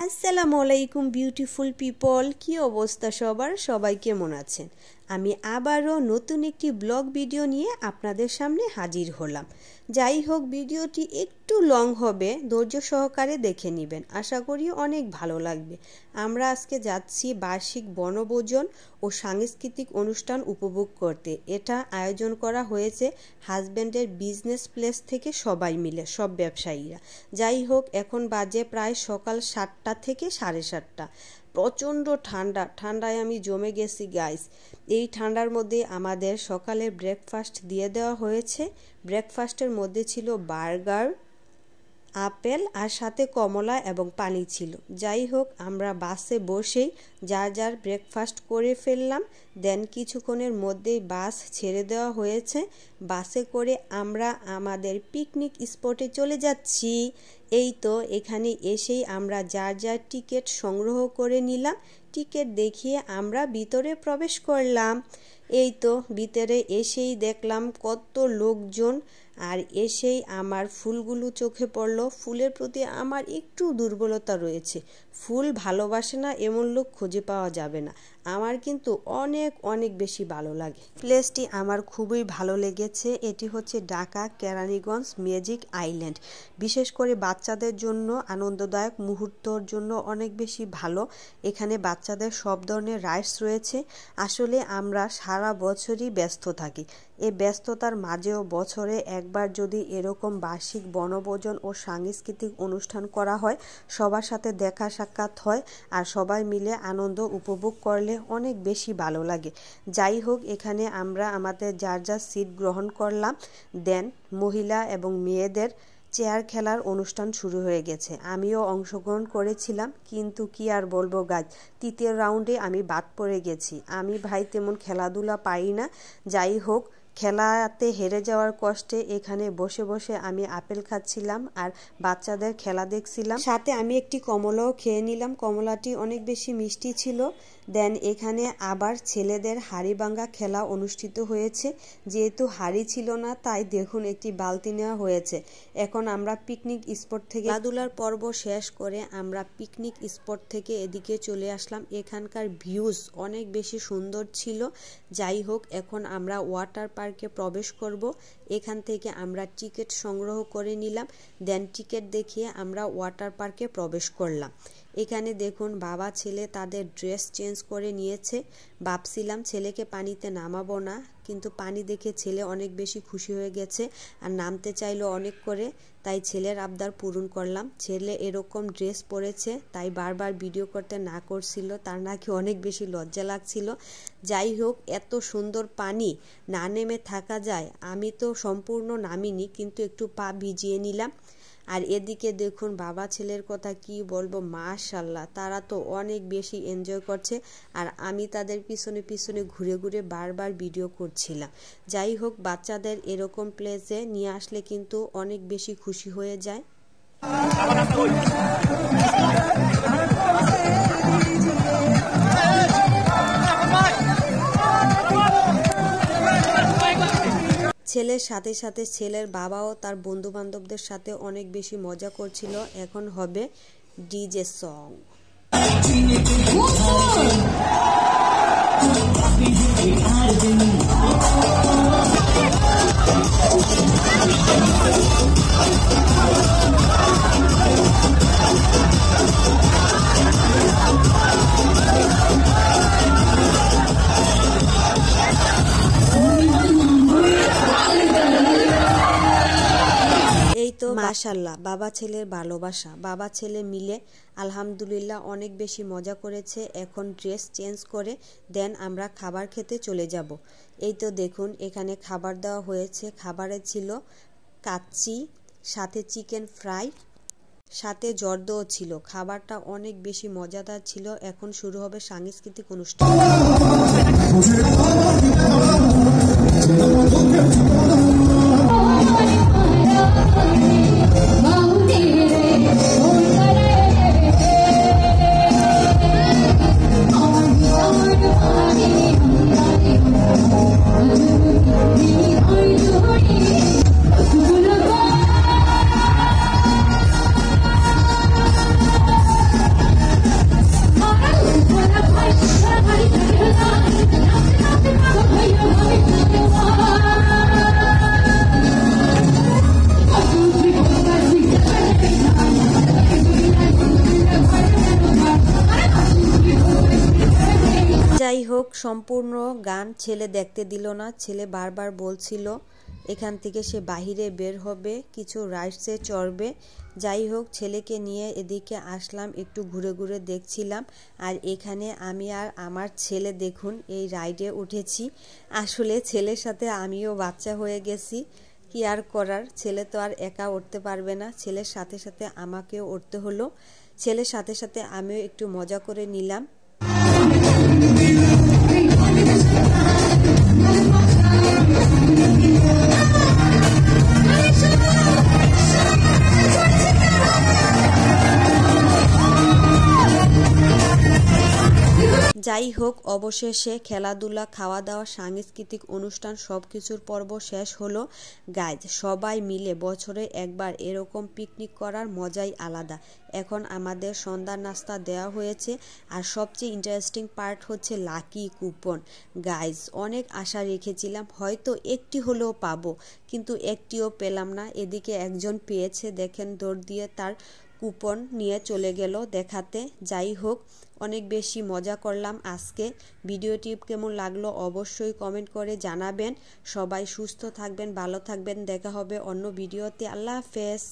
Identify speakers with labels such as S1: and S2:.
S1: আসসালামু আলাইকুম beautiful people, কি অবস্থা সবার? সবাই কেমন আছেন? আমি আবারও নতুন একটি ব্লগ ভিডিও নিয়ে আপনাদের সামনে হাজির হলাম। যাই হোক, ভিডিওটি একটু লং হবে, ধৈর্য সহকারে দেখে নেবেন, আশা করি অনেক ভালো লাগবে। আমরা আজকে যাচ্ছি বার্ষিক বনভোজন ও সাংস্কৃতিক অনুষ্ঠান উপভোগ করতে। এটা আয়োজন করা হয়েছে হাজব্যান্ডের বিজনেস প্লেস থেকে সবাই মিলে, সব ব্যবসায়ীরা। যাই হোক, এখন বাজে প্রায় সকাল 7টা থেকে 7:30। প্রচণ্ড ঠান্ডায় আমি জমে গেছি গাইস। এই ঠান্ডার মধ্যে আমাদের সকালে ব্রেকফাস্ট দিয়ে দেওয়া হয়েছে। ব্রেকফাস্টের মধ্যে ছিল বার্গার, আপেল আর সাথে কমলা এবং পানি ছিল। যাই হোক, আমরা বাসে বসেই যার যার ব্রেকফাস্ট করে ফেললাম। দেন কিছুক্ষণের মধ্যেই বাস ছেড়ে দেওয়া হয়েছে। বাসে করে আমরা আমাদের পিকনিক স্পটে চলে যাচ্ছি। এই তো এখানে এসেই আমরা যার যার টিকিট সংগ্রহ করে নিলাম। টিকিট দেখিয়ে আমরা ভিতরে প্রবেশ করলাম। এই তো ভিতরে এসেই দেখলাম কত লোকজন, আর এসেই আমার ফুলগুলো চোখে পড়লো। ফুলের প্রতি আমার একটু দুর্বলতা রয়েছে, ফুল ভালোবাসে না এমন লোক খুঁজে পাওয়া যাবে না। আমার কিন্তু অনেক অনেক বেশি ভালো লাগে। প্লেসটি আমার খুবই ভালো লেগেছে। এটি হচ্ছে ঢাকা কেরানীগঞ্জ ম্যাজিক আইল্যান্ড। বিশেষ করে বাচ্চাদের জন্য আনন্দদায়ক মুহূর্তর জন্য অনেক বেশি ভালো। এখানে বাচ্চাদের সব ধরনের রাইডস রয়েছে। আসলে আমরা সারা বছরই ব্যস্ত থাকি, এই ব্যস্ততার মাঝেও বছরে একবার যদি এরকম বার্ষিক বনভোজন ও সাংস্কৃতিক অনুষ্ঠান করা হয়, সবার সাথে দেখা সাক্ষাৎ হয় আর সবাই মিলে আনন্দ উপভোগ করলে অনেক বেশি ভালো লাগে। যাই হোক, এখানে আমরা আমাদের যার যার সিট গ্রহণ করলাম। দেন মহিলা এবং মেয়েদের চেয়ার খেলার অনুষ্ঠান শুরু হয়ে গেছে। আমিও অংশগ্রহণ করেছিলাম, কিন্তু কি আর বলবো গাইজ, তৃতীয় রাউন্ডে আমি বাদ পড়ে গেছি। আমি ভাই তেমন খেলাধুলা পারি না। যাই হোক, খেলাতে হেরে যাওয়ার কষ্টে এখানে বসে বসে আমি আপেল খাচ্ছিলাম আর বাচ্চাদের খেলা দেখছিলাম। সাথে আমি একটি কমলাও খেয়ে নিলাম। কমলাটি অনেক বেশি মিষ্টি ছিল। দেন এখানে আবার ছেলেদের হাড়িভাঙ্গা খেলা অনুষ্ঠিত হয়েছে। যেহেতু হাড়ি ছিল না, তাই দেখুন একটি বালতি নেওয়া হয়েছে। এখন আমরা পিকনিক স্পট থেকে খেলাধুলার পর্ব শেষ করে আমরা পিকনিক স্পট থেকে এদিকে চলে আসলাম। এখানকার ভিউজ অনেক বেশি সুন্দর ছিল। যাই হোক, এখন আমরা ওয়াটার পার্কে প্রবেশ করব। এখান থেকে আমরা টিকিট সংগ্রহ করে নিলাম। দেন টিকিট দেখিয়ে আমরা ওয়াটার পার্কে প্রবেশ করলাম। এখানে দেখুন বাবা ছেলে তাদের ড্রেস চেঞ্জ করে নিয়েছে। ভাবছিলাম ছেলেকে পানিতে নামাবো না, কিন্তু পানি দেখে ছেলে অনেক বেশি খুশি হয়ে গেছে আর নামতে চাইলো অনেক করে, তাই ছেলের আবদার পূরণ করলাম। ছেলে এরকম ড্রেস পরেছে, তাই বারবার ভিডিও করতে না করছিল, তার নাকি অনেক বেশি লজ্জা লাগছিল। যাই হোক, এত সুন্দর পানি, না নেমে থাকা যায়? আমি তো সম্পূর্ণ নামিনি, কিন্তু একটু পা ভিজিয়ে নিলাম। আর এদিকে দেখুন বাবা ছেলের কথা কি বলবো, মাশাআল্লাহ, তারা তো অনেক বেশি এনজয় করছে আর আমি তাদের পিছনে পিছনে ঘুরে ঘুরে বারবার ভিডিও করছিলাম। যাই হোক, বাচ্চাদের এরকম প্লেসে নিয়ে আসলে কিন্তু অনেক বেশি খুশি হয়ে যায়। ছেলের সাথে সাথে ছেলের বাবাও তার বন্ধু বান্ধবদের সাথে অনেক বেশি মজা করছিল। এখন হবে ডিজে সং। মাশাআল্লাহ, বাবা ছেলের ভালোবাসা, বাবা ছেলে মিলে আলহামদুলিল্লাহ অনেক বেশি মজা করেছে। এখন ড্রেস চেঞ্জ করে দেন আমরা খাবার খেতে চলে যাব। এই তো দেখুন এখানে খাবার দেওয়া হয়েছে। খাবারে ছিল কাচ্চি, সাথে চিকেন ফ্রাই, সাথে জর্দও ছিল। খাবারটা অনেক বেশি মজাদার ছিল। এখন শুরু হবে সাংস্কৃতিক অনুষ্ঠান। সম্পূর্ণ গান ছেলে দেখতে দিল না। ছেলে বারবার বলছিল এখান থেকে সে বাহিরে বের হবে, কিছু রাইডসে চড়বে। যাই হোক, ছেলেকে নিয়ে এদিকে আসলাম, একটু ঘুরে ঘুরে দেখছিলাম। আর এখানে আমি আর আমার ছেলে দেখুন এই রাইডে উঠেছি। আসলে ছেলের সাথে আমিও বাচ্চা হয়ে গেছি, কি আর করার, ছেলে তো আর একা উঠতে পারবে না, ছেলের সাথে সাথে আমাকেও উঠতে হলো। ছেলের সাথে সাথে আমিও একটু মজা করে নিলাম। যাই হোক, অবশেষে খেলাধুলা, খাওয়া দাওয়া, সাংস্কৃতিক অনুষ্ঠান সবকিছুর পর্ব শেষ হলো। গাইজ, সবাই মিলে বছরে একবার এরকম পিকনিক করার মজাই আলাদা। এখন আমাদের সন্ধ্যার নাস্তা দেওয়া হয়েছে, আর সবচেয়ে ইন্টারেস্টিং পার্ট হচ্ছে লাকি কুপন। গাইজ, অনেক আশা রেখেছিলাম হয়তো একটি হলেও পাবো, কিন্তু একটিও পেলাম না। এদিকে একজন পেয়েছে, দেখেন দৌড় দিয়ে তার কুপন নিয়ে চলে গেল দেখাতে। যাই হোক, অনেক বেশি মজা করলাম আজকে। ভিডিওটি কেমন লাগলো অবশ্যই কমেন্ট করে জানাবেন। সবাই সুস্থ থাকবেন, ভালো থাকবেন, দেখা হবে অন্য ভিডিওতে। আল্লাহ হাফেজ।